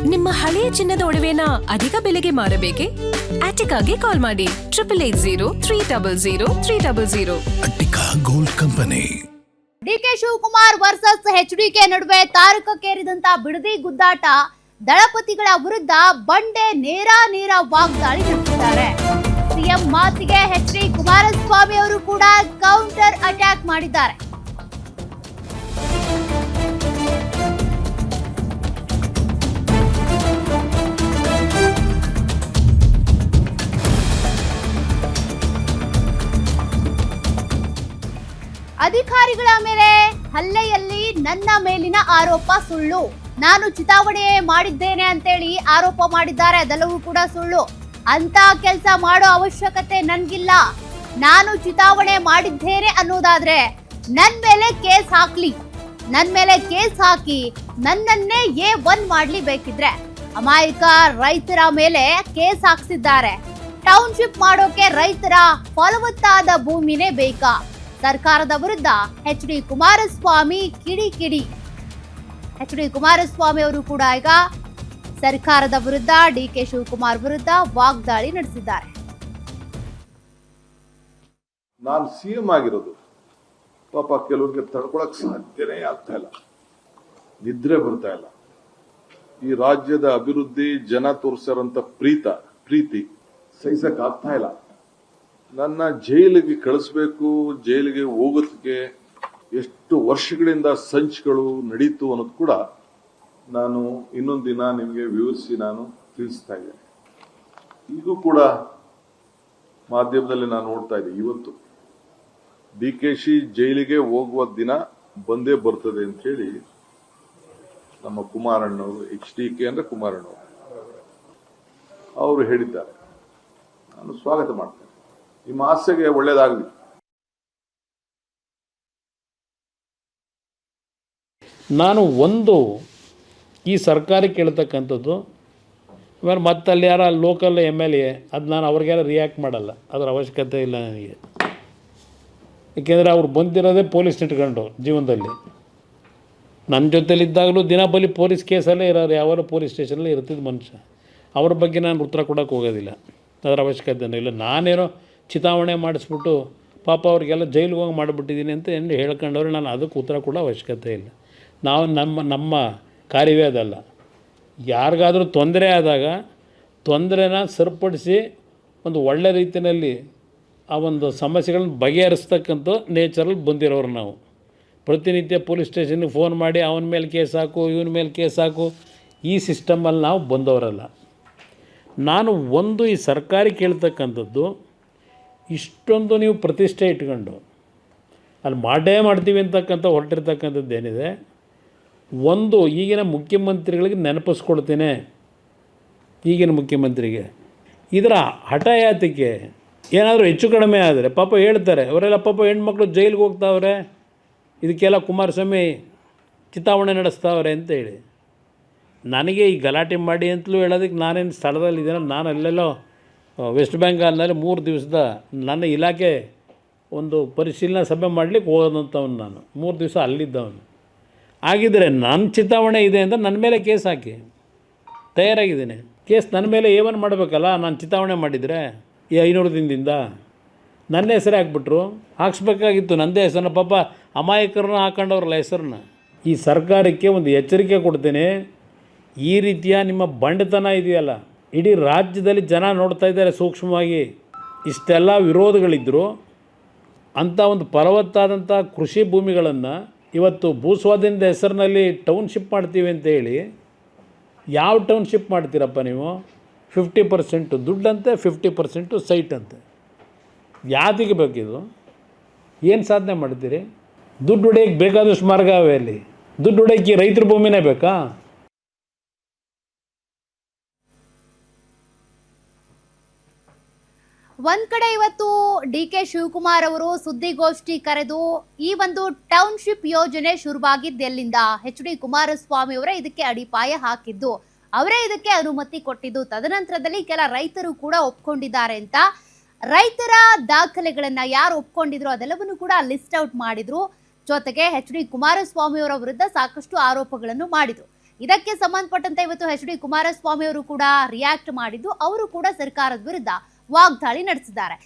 ನಿಮ್ಮ ಹಳೆಯ ಚಿನ್ನದ ಒಡವೆನ ಅಧಿಕ ಬೆಲೆಗೆ ಮಾರಬೇಕೆ? ಆಟಿಕಾಗೆ ಕಾಲ್ ಮಾಡಿ 8880 Attica gold company. DK Shivakumar versus HDK ನಡುವೆ ತಾರಕಕ್ಕೇರಿದಂತ ಬಿಡದಿ ಗುದ್ದಾಟ. ದಳಪತಿಗಳ ವಿರುದ್ಧ ಬಂಡೆ ನೇರ ವಾಗ್ದಾಳಿ ನಡೆಸಿದ್ದಾರೆ. ಸಿಎಂ ಮಾತಿಗೆ ಎಚ್ಡಿ ಕುಮಾರಸ್ವಾಮಿ ಅವರು ಕೂಡ ಕೌಂಟರ್ ಅಟ್ಯಾಕ್ ಮಾಡಿದ್ದಾರೆ. ಅಧಿಕಾರಿಗಳ ಮೇಲೆ ಹಲ್ಲೆಯಲ್ಲಿ ನನ್ನ ಮೇಲಿನ ಆರೋಪ ಸುಳ್ಳು. ನಾನು ಚಿತಾವಣೆ ಮಾಡಿದ್ದೇನೆ ಅಂತೇಳಿ ಆರೋಪ ಮಾಡಿದ್ದಾರೆ. ಅದೆಲ್ಲವೂ ಕೂಡ ಸುಳ್ಳು. ಅಂತ ಕೆಲಸ ಮಾಡೋ ಅವಶ್ಯಕತೆ ನನ್ಗಿಲ್ಲ. ನಾನು ಚಿತಾವಣೆ ಮಾಡಿದ್ದೇನೆ ಅನ್ನೋದಾದ್ರೆ ನನ್ ಮೇಲೆ ಕೇಸ್ ಹಾಕ್ಲಿ. ನನ್ ಮೇಲೆ ಕೇಸ್ ಹಾಕಿ ನನ್ನನ್ನೇ A1 ಮಾಡ್ಲಿ ಬೇಕಿದ್ರೆ. ಅಮಾಯಕ ರೈತರ ಮೇಲೆ ಕೇಸ್ ಹಾಕ್ಸಿದ್ದಾರೆ. ಟೌನ್ಶಿಪ್ ಮಾಡೋಕೆ ರೈತರ ಫಲವತ್ತಾದ ಭೂಮಿನೇ ಬೇಕಾ? ಸರ್ಕಾರದ ವಿರುದ್ಧ ಎಚ್ಡಿ ಕುಮಾರಸ್ವಾಮಿ ಕಿಡಿ. ಎಚ್ಡಿ ಕುಮಾರಸ್ವಾಮಿ ಅವರು ಕೂಡ ಈಗ ಸರ್ಕಾರದ ವಿರುದ್ಧ ಡಿಕೆ ಶಿವಕುಮಾರ್ ವಿರುದ್ಧ ವಾಗ್ದಾಳಿ ನಡೆಸಿದ್ದಾರೆ. ನಾನು ಸಿಎಂ ಆಗಿರೋದು ಪಾಪ ಕೆಲವರಿಗೆ ತಡ್ಕೊಳಕ್ ಸಾಧ್ಯನೇ ಆಗ್ತಾ ಇಲ್ಲ, ನಿದ್ರೆ ಬರ್ತಾ ಇಲ್ಲ. ಈ ರಾಜ್ಯದ ಅಭಿವೃದ್ಧಿ ಜನ ತೋರಿಸಿರಂತ ಪ್ರೀತಿ ಸಹಿಸಕ್ ಆಗ್ತಾ ಇಲ್ಲ. ನನ್ನ ಜೈಲಿಗೆ ಕಳಿಸ್ಬೇಕು, ಜೈಲಿಗೆ ಹೋಗೋದಕ್ಕೆ ಎಷ್ಟು ವರ್ಷಗಳಿಂದ ಸಂಚುಗಳು ನಡೀತು ಅನ್ನೋದು ಕೂಡ ನಾನು ಇನ್ನೊಂದು ದಿನ ನಿಮಗೆ ವಿವರಿಸಿ ನಾನು ತಿಳಿಸ್ತಾ ಇದ್ದೇನೆ. ಈಗೂ ಕೂಡ ಮಾಧ್ಯಮದಲ್ಲಿ ನಾನು ನೋಡ್ತಾ ಇದ್ದೆ, ಇವತ್ತು DKC ಜೈಲಿಗೆ ಹೋಗುವ ದಿನ ಬಂದೇ ಬರ್ತದೆ ಅಂತ ಹೇಳಿ ನಮ್ಮ ಕುಮಾರಣ್ಣವರು, HDK ಅಂದ್ರೆ ಕುಮಾರಣ್ಣವರು ಅವರು ಹೇಳಿದ್ದಾರೆ. ನಾನು ಸ್ವಾಗತ ಮಾಡ್ತೇನೆ. ನಿಮ್ಮ ಆಸೆಗೆ ಒಳ್ಳೇದಾಗಲಿ. ನಾನು ಈ ಸರ್ಕಾರಕ್ಕೆ ಕೇಳ್ತಕ್ಕಂಥದ್ದು, ಆಮೇಲೆ ಮತ್ತಲ್ಲಿ ಯಾರ ಲೋಕಲ್ MLA ಅದು ನಾನು ಅವ್ರಿಗೆಲ್ಲ ರಿಯಾಕ್ಟ್ ಮಾಡಲ್ಲ, ಅದರ ಅವಶ್ಯಕತೆ ಇಲ್ಲ ನನಗೆ. ಏಕೆಂದರೆ ಅವ್ರು ಬಂದಿರೋದೇ ಪೊಲೀಸ್ ಇಟ್ಕೊಂಡು ಜೀವನದಲ್ಲಿ. ನನ್ನ ಜೊತೆಲಿದ್ದಾಗಲೂ ದಿನಬಲಿ ಪೊಲೀಸ್ ಕೇಸಲ್ಲೇ ಇರೋರು, ಯಾವಾಗಲೂ ಪೊಲೀಸ್ ಸ್ಟೇಷನಲ್ಲೇ ಇರ್ತಿದ್ದು ಮನುಷ್ಯ. ಅವ್ರ ಬಗ್ಗೆ ನಾನು ಉತ್ತರ ಕೊಡೋಕ್ಕೆ ಹೋಗೋದಿಲ್ಲ, ಅದರ ಅವಶ್ಯಕತೆಯೂ ಇಲ್ಲ. ನಾನೇನೋ ಚಿತಾವಣೆ ಮಾಡಿಸ್ಬಿಟ್ಟು ಪಾಪ ಅವ್ರಿಗೆಲ್ಲ ಜೈಲಿಗೆ ಹೋಗಿ ಮಾಡಿಬಿಟ್ಟಿದ್ದೀನಿ ಅಂತ ಏನು ಹೇಳ್ಕೊಂಡವ್ರೆ, ನಾನು ಅದಕ್ಕೆ ಉತ್ತರ ಕೊಡೋ ಅವಶ್ಯಕತೆ ಇಲ್ಲ. ನಾವು ನಮ್ಮ ಕಾರ್ಯವೇ ಅದಲ್ಲ. ಯಾರಿಗಾದರೂ ತೊಂದರೆ ಆದಾಗ ತೊಂದರೆನ ಸರಿಪಡಿಸಿ ಒಂದು ಒಳ್ಳೆ ರೀತಿಯಲ್ಲಿ ಆ ಒಂದು ಸಮಸ್ಯೆಗಳನ್ನ ಬಗೆಹರಿಸ್ತಕ್ಕಂಥ ನೇಚರಲ್ಲಿ ಬಂದಿರೋರು ನಾವು. ಪ್ರತಿನಿತ್ಯ ಪೊಲೀಸ್ ಸ್ಟೇಷನ್ಗೆ ಫೋನ್ ಮಾಡಿ ಅವನ ಮೇಲೆ ಕೇಸ್ ಹಾಕು, ಇವನ ಮೇಲೆ ಕೇಸ್ ಹಾಕು, ಈ ಸಿಸ್ಟಮಲ್ಲಿ ನಾವು ಬಂದವರಲ್ಲ. ನಾನು ಈ ಸರ್ಕಾರಿ ಕೇಳ್ತಕ್ಕಂಥದ್ದು, ಇಷ್ಟೊಂದು ನೀವು ಪ್ರತಿಷ್ಠೆ ಇಟ್ಕೊಂಡು ಅಲ್ಲಿ ಮಾಡ್ತೀವಿ ಅಂತಕ್ಕಂಥ ಹೊರಟಿರ್ತಕ್ಕಂಥದ್ದು ಏನಿದೆ, ಈಗಿನ ಮುಖ್ಯಮಂತ್ರಿಗಳಿಗೆ ನೆನಪಿಸ್ಕೊಳ್ತೇನೆ. ಈಗಿನ ಮುಖ್ಯಮಂತ್ರಿಗೆ ಇದರ ಹಠಯಾತಿಕೆ ಏನಾದರೂ ಹೆಚ್ಚು ಕಡಿಮೆ ಆದರೆ ಪಾಪ ಹೇಳ್ತಾರೆ, ಅವರೆಲ್ಲ ಪಾಪ ಹೆಣ್ಮಕ್ಳು ಜೈಲಿಗೆ ಹೋಗ್ತಾವ್ರೆ, ಇದಕ್ಕೆಲ್ಲ ಕುಮಾರಸ್ವಾಮಿ ಚಿತಾವಣೆ ನಡೆಸ್ತಾವ್ರೆ ಅಂತೇಳಿ. ನನಗೆ ಈ ಗಲಾಟೆ ಮಾಡಿ ಅಂತಲೂ ಹೇಳೋದಕ್ಕೆ ನಾನೇನು ಸ್ಥಳದಲ್ಲಿದ್ದೀನ, ನಾನು ಅಲ್ಲೆಲ್ಲೋ ವೆಸ್ಟ್ ಬೆಂಗಾಲ್ನಲ್ಲಿ 3 ದಿವಸದ ನನ್ನ ಇಲಾಖೆ ಒಂದು ಪರಿಶೀಲನಾ ಸಭೆ ಮಾಡಲಿಕ್ಕೆ ಹೋದಂಥವನು. ನಾನು 3 ದಿವಸ ಅಲ್ಲಿದ್ದವನು. ಆಗಿದ್ದರೆ ನನ್ನ ಚಿತಾವಣೆ ಇದೆ ಅಂತ ನನ್ನ ಮೇಲೆ ಕೇಸ್ ಹಾಕಿ ತಯಾರಾಗಿದ್ದೀನಿ. ಕೇಸ್ ನನ್ನ ಮೇಲೆ A1 ಮಾಡಬೇಕಲ್ಲ, ನಾನು ಚಿತಾವಣೆ ಮಾಡಿದರೆ 500 ದಿನದಿಂದ ನನ್ನ ಹೆಸರೇ ಹಾಕ್ಬಿಟ್ರು. ಹಾಕ್ಸ್ಬೇಕಾಗಿತ್ತು ನನ್ನದೇ ಹೆಸರನ್ನ. ಪಾಪ ಅಮಾಯಕರನ್ನ ಹಾಕೊಂಡವ್ರಲ್ಲ ಹೆಸರನ್ನ. ಈ ಸರ್ಕಾರಕ್ಕೆ ಒಂದು ಎಚ್ಚರಿಕೆ ಕೊಡ್ತೇನೆ, ಈ ರೀತಿಯ ನಿಮ್ಮ ಬಂಡತನ ಇದೆಯಲ್ಲ, ಇಡೀ ರಾಜ್ಯದಲ್ಲಿ ಜನ ನೋಡ್ತಾ ಇದ್ದಾರೆ ಸೂಕ್ಷ್ಮವಾಗಿ. ಇಷ್ಟೆಲ್ಲ ವಿರೋಧಗಳಿದ್ದರು, ಅಂಥ ಒಂದು ಫಲವತ್ತಾದಂಥ ಕೃಷಿ ಭೂಮಿಗಳನ್ನು ಇವತ್ತು ಭೂಸ್ವಾಧೀನದ ಹೆಸರಿನಲ್ಲಿ ಟೌನ್ಶಿಪ್ ಮಾಡ್ತೀವಿ ಅಂತ ಹೇಳಿ, ಯಾವ ಟೌನ್ಶಿಪ್ ಮಾಡ್ತೀರಪ್ಪ ನೀವು? 50% ದುಡ್ಡಂತೆ, 50% ಸೈಟ್ ಅಂತೆ. ಯಾತಿಗೆ ಬೇಕಿದು? ಏನು ಸಾಧನೆ ಮಾಡ್ತೀರಿ? ದುಡ್ಡು ಹೊಡೆಯಕ್ಕೆ ಬೇಕಾದಷ್ಟು ಮಾರ್ಗ ಅವೆ. ಅಲ್ಲಿ ದುಡ್ಡು ಹೊಡೆಯಕ್ಕೆ ರೈತರ ಭೂಮಿನೇ ಬೇಕಾ? ಒಂದ್ ಕಡೆ ಇವತ್ತು ಡಿಕೆ ಶಿವಕುಮಾರ್ ಅವರು ಸುದ್ದಿಗೋಷ್ಠಿ ಕರೆದು ಈ ಒಂದು ಟೌನ್ಶಿಪ್ ಯೋಜನೆ ಶುರುವಾಗಿದ್ದೆಲ್ಲಿಂದ ಎಚ್ಡಿ ಕುಮಾರಸ್ವಾಮಿ ಅವರೇ ಇದಕ್ಕೆ ಅಡಿಪಾಯ ಹಾಕಿದ್ದು, ಅವರೇ ಇದಕ್ಕೆ ಅನುಮತಿ ಕೊಟ್ಟಿದ್ದು, ತದನಂತರದಲ್ಲಿ ಕೆಲ ರೈತರು ಕೂಡ ಒಪ್ಕೊಂಡಿದ್ದಾರೆ ಅಂತ. ರೈತರ ದಾಖಲೆಗಳನ್ನ ಯಾರು ಒಪ್ಕೊಂಡಿದ್ರು ಅದೆಲ್ಲವನ್ನು ಕೂಡ ಲಿಸ್ಟ್ ಔಟ್ ಮಾಡಿದ್ರು. ಜೊತೆಗೆ ಎಚ್ಡಿ ಕುಮಾರಸ್ವಾಮಿ ಅವರ ವಿರುದ್ಧ ಸಾಕಷ್ಟು ಆರೋಪಗಳನ್ನು ಮಾಡಿದ್ರು. ಇದಕ್ಕೆ ಸಂಬಂಧಪಟ್ಟಂತೆ ಇವತ್ತು HD ಕುಮಾರಸ್ವಾಮಿ ಅವರು ಕೂಡ ರಿಯಾಕ್ಟ್ ಮಾಡಿದ್ದು ಅವರು ಕೂಡ ಸರ್ಕಾರದ ವಿರುದ್ಧ ವಾಗ್ದಾಳಿ ನಡೆಸಿದ್ದಾರೆ.